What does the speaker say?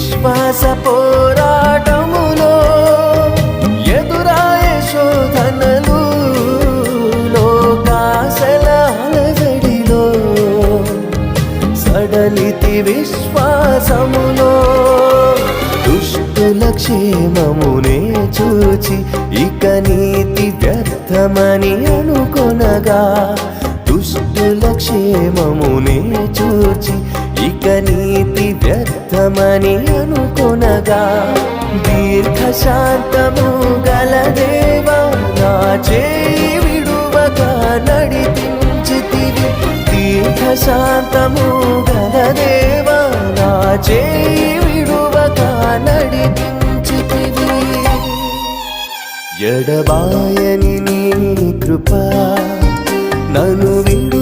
విశ్వాస పోరాటములో ఎదురాయే శోధనలు లోకాశల అలజడిలో సడలితి విశ్వాసములో దుష్టుల క్షేమమునే చూచి ఇక నీతి వ్యర్థమని అనుకొనగా దుష్టుల క్షేమమునే చూచి ఇక నీతి వ్యర్థమని అనుకొనగా దీర్ఘశాంతము గల దేవా నా చేయి విడువక నడిపించితివి దీర్ఘశాంతము గల దేవా నా చేయి విడువక నడిపించితివి ఎడబాయని నీ కృప నన్ను విడు